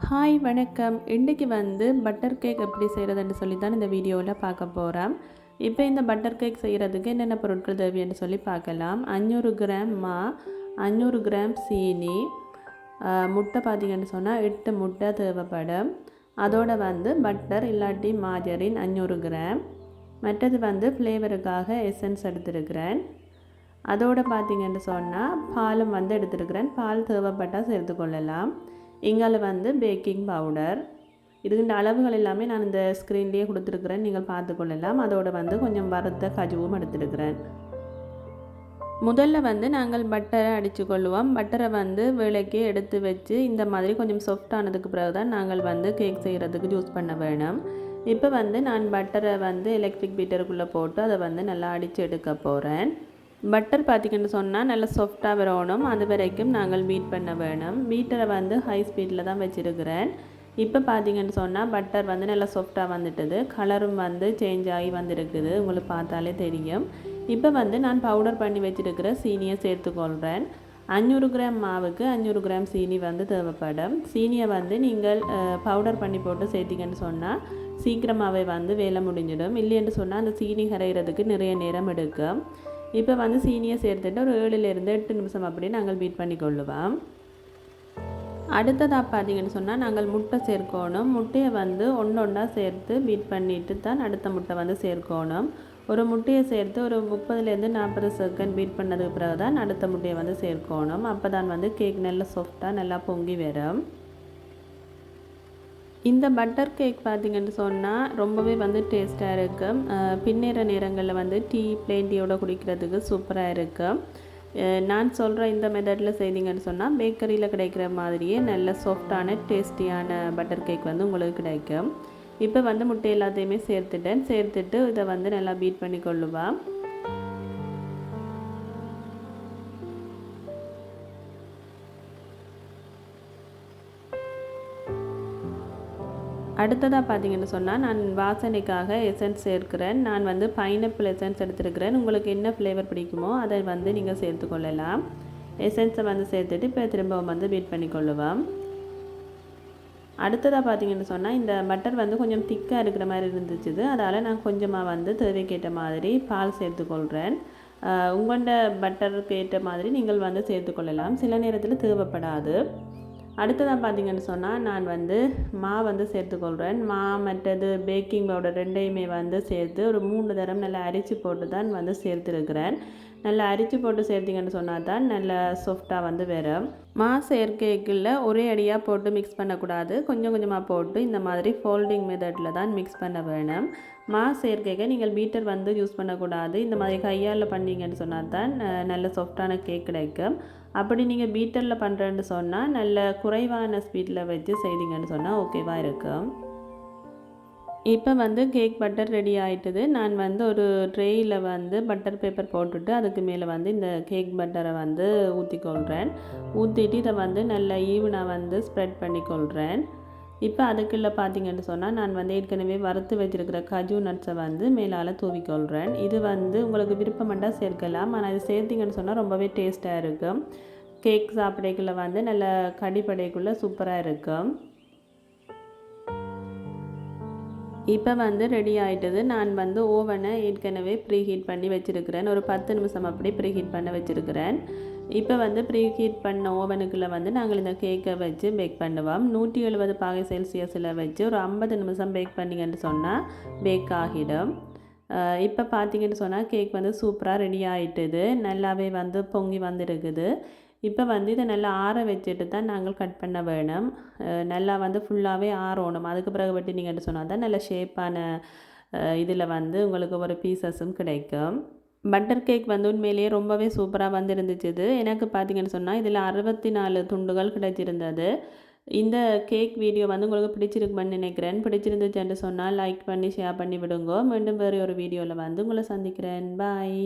Hi வணக்கம். இன்றைக்கி butter cake எப்படி செய்கிறதுன்னு சொல்லி தான் இந்த வீடியோவில் பார்க்க போகிறோம். இப்போ இந்த பட்டர் கேக் செய்கிறதுக்கு என்னென்ன பொருட்கள் தேவைன்னு சொல்லி பார்க்கலாம். 500 கிராம் மா, 500 கிராம் சீனி, முட்டை பார்த்திங்கன்னு சொன்னால் 8 முட்டை தேவைப்படும். அதோட பட்டர் இல்லாட்டி மாஜரின் 500 கிராம். மற்றது ஃப்ளேவருக்காக எசன்ஸ் எடுத்துருக்கிறேன். அதோடு பார்த்திங்கன்னு சொன்னால் பாலும் எடுத்துருக்கிறேன். பால் தேவைப்பட்டால் சேர்த்துக்கொள்ளலாம். இங்கால பேக்கிங் பவுடர். இதுக்குண்ட அளவுகள் எல்லாமே நான் இந்த ஸ்க்ரீன்லேயே கொடுத்துருக்குறேன், நீங்கள் பார்த்துக்கொள்ளலாம். அதோடு கொஞ்சம் வறுத்த கஜுவும் எடுத்துருக்கிறேன். முதல்ல நாங்கள் பட்டரை அடித்து கொள்ளுவோம். பட்டரை வேலைக்கு எடுத்து வச்சு இந்த மாதிரி கொஞ்சம் சாஃப்டானதுக்கு பிறகு தான் நாங்கள் கேக் செய்கிறதுக்கு யூஸ் பண்ண வேணும். இப்போ நான் பட்டரை எலக்ட்ரிக் பீட்டருக்குள்ளே போட்டு அதை நல்லா அடித்து எடுக்க போகிறேன். பட்டர் பார்த்திங்கன்னு சொன்னால் நல்லா சாஃப்டாக வரணும். அது வரைக்கும் நாங்கள் பீட் பண்ண வேணும். பீட்டரை ஹை ஸ்பீடில் தான் வச்சுருக்கிறேன். இப்போ பார்த்திங்கன்னு சொன்னால் பட்டர் நல்லா சாஃப்டாக வந்துட்டுது. கலரும் சேஞ்ச் ஆகி வந்திருக்குது, உங்களுக்கு பார்த்தாலே தெரியும். இப்போ நான் பவுடர் பண்ணி வச்சுருக்கிற சீனியை சேர்த்துக்கொள்கிறேன். 500 கிராம் மாவுக்கு 500 கிராம் சீனி தேவைப்படும். சீனியை நீங்கள் பவுடர் பண்ணி போட்டு சேர்த்திங்கன்னு சொன்னால் சீக்கிரமாகவே வேலை முடிஞ்சிடும். இல்லைன்னு சொன்னால் அந்த சீனி கரைகிறதுக்கு நிறைய நேரம் எடுக்கும். இப்போ சீனியை சேர்த்துட்டு ஒரு 7லேருந்து 8 நிமிஷம் அப்படி நாங்கள் பீட் பண்ணி கொள்ளுவோம். அடுத்ததாக பார்த்திங்கன்னு சொன்னால் நாங்கள் முட்டை சேர்க்கணும். முட்டையை ஒன்றா சேர்த்து பீட் பண்ணிட்டு தான் அடுத்த முட்டை சேர்க்கணும். ஒரு முட்டையை சேர்த்து ஒரு 30லேருந்து 40 செகண்ட் பீட் பண்ணதுக்கு பிறகு தான் அடுத்த முட்டையை சேர்க்கணும். அப்போ தான் கேக் நல்லா சாஃப்டாக நல்லா பொங்கி வரும். இந்த பட்டர் கேக் பார்த்திங்கன்னு சொன்னால் ரொம்பவே டேஸ்ட்டாக இருக்கும். பின்னேற நேரங்களில் டீ பிளேன் டீயோட குடிக்கிறதுக்கு சூப்பராக இருக்கும். நான் சொல்கிற இந்த மெத்தடில் செய்திங்கன்னு சொன்னால் பேக்கரியில் கிடைக்கிற மாதிரியே நல்ல சாஃப்டான டேஸ்டியான பட்டர் கேக் உங்களுக்கு கிடைக்கும். இப்போ முட்டை எல்லாத்தையுமே சேர்த்துட்டு இதை நல்லா பீட் பண்ணி கொள்ளுவேன். அடுத்ததாக பார்த்திங்கன்னு சொன்னால் நான் வாசனைக்காக எசன்ஸ் சேர்க்கிறேன். நான் பைனாப்பிள் எசன்ஸ் எடுத்துருக்கிறேன். உங்களுக்கு என்ன ஃப்ளேவர் பிடிக்குமோ அதை நீங்கள் சேர்த்துக்கொள்ளலாம். எசன்ஸை சேர்த்துட்டு இப்போ திரும்ப பீட் பண்ணிக்கொள்ளுவோம். அடுத்ததாக பார்த்திங்கன்னு சொன்னால் இந்த பட்டர் கொஞ்சம் திக்காக இருக்கிற மாதிரி இருந்துச்சு. அதால் நான் கொஞ்சமாக தேவைக்கேற்ற மாதிரி பால் சேர்த்துக்கொள்கிறேன். உங்களோட பட்டருக்கு ஏற்ற மாதிரி நீங்கள் சேர்த்துக்கொள்ளலாம். சில நேரத்தில் தேவைப்படாது. அடுத்ததாக பார்த்திங்கன்னு சொன்னால் நான் மா சேர்த்துக்கொள்கிறேன். மா மற்றது பேக்கிங் பவுடர் ரெண்டையுமே சேர்த்து ஒரு 3 தரம் நல்லா அரிச்சு போட்டு தான் சேர்த்துருக்கிறேன். நல்லா அரிச்சு போட்டு சேர்த்திங்கன்னு சொன்னால் தான் நல்லா சாஃப்டாக வரும். மா சேர்க்கைக்குள்ள ஒரே அடியாக போட்டு மிக்ஸ் பண்ணக்கூடாது. கொஞ்சம் கொஞ்சமாக போட்டு இந்த மாதிரி ஃபோல்டிங் மெத்தடில் தான் மிக்ஸ் பண்ண வேணும். மா சேர்க்கைக்கு நீங்கள் பீட்டர் யூஸ் பண்ணக்கூடாது. இந்த மாதிரி கையால் பண்ணிங்கன்னு சொன்னால் தான் நல்ல சாஃப்டான கேக் கிடைக்கும். அப்படி நீங்கள் பீட்டரில் பண்ணுறேன்னு சொன்னால் நல்ல குறைவான ஸ்பீடில் வச்சு செய்திங்கன்னு சொன்னால் ஓகேவாக இருக்கும். இப்போ கேக் பட்டர் ரெடி ஆகிட்டுது. நான் ஒரு ட்ரேயில் பட்டர் பேப்பர் போட்டுட்டு அதுக்கு மேலே இந்த கேக் பட்டரை ஊற்றிக்கொள்கிறேன். ஊற்றிட்டு இதை நல்லா ஈவனாக ஸ்ப்ரெட் பண்ணிக்கொள்கிறேன். இப்போ அதுக்குள்ள பார்த்திங்கன்னு சொன்னால் நான் ஏற்கனவே வறுத்து வச்சுருக்கிற கஜு நட்ஸை மேலால் தூவிக்கொள்கிறேன். இது உங்களுக்கு விருப்பமெண்டா சேர்க்கலாம். ஆனால் இது சேர்த்திங்கன்னு சொன்னால் ரொம்பவே டேஸ்ட்டாக இருக்கும். கேக் சாப்பிடைக்குள்ளே நல்ல கடிப்படைக்குள்ளே சூப்பராக இருக்கும். இப்போ ரெடி ஆகிட்டது. நான் ஓவனை ஏற்கனவே ப்ரீ ஹீட் பண்ணி வச்சுருக்கிறேன். ஒரு 10 நிமிஷம் அப்படி ப்ரீ ஹீட் பண்ண வச்சுருக்கிறேன். இப்போ ப்ரீ ஹீட் பண்ண ஓவனுக்குள்ளே நாங்கள் இந்த கேக்கை வச்சு பேக் பண்ணுவோம். 170 பாகை செல்சியஸில் வச்சு ஒரு 50 நிமிஷம் பேக் பண்ணிங்கன்னு சொன்னால் பேக் ஆகிடும். இப்போ பார்த்திங்கன்னு சொன்னால் கேக் சூப்பராக ரெடி ஆகிட்டுது. நல்லாவே பொங்கி வந்துருக்குது. இப்போ இதை நல்லா ஆற வச்சுட்டு தான் நாங்கள் கட் பண்ண வேணும். நல்லா ஃபுல்லாகவே ஆறணும். அதுக்கு பிறகு வெட்டினீங்கன்னு சொன்னால் தான் நல்ல ஷேப்பான இதில் உங்களுக்கு ஒரு பீசஸும் கிடைக்கும். பட்டர் கேக் உண்மையிலேயே ரொம்பவே சூப்பராக வந்துருந்துச்சு. எனக்கு பார்த்திங்கன்னு சொன்னால் இதில் 64 துண்டுகள் கிடைச்சிருந்தது. இந்த கேக் வீடியோ உங்களுக்கு பிடிச்சிருக்குன்னு நினைக்கிறேன். பிடிச்சிருந்துச்சுன்னு சொன்னால் லைக் பண்ணி ஷேர் பண்ணி விடுங்க. மீண்டும் வேறு ஒரு வீடியோவில் உங்களை சந்திக்கிறேன். பாய்.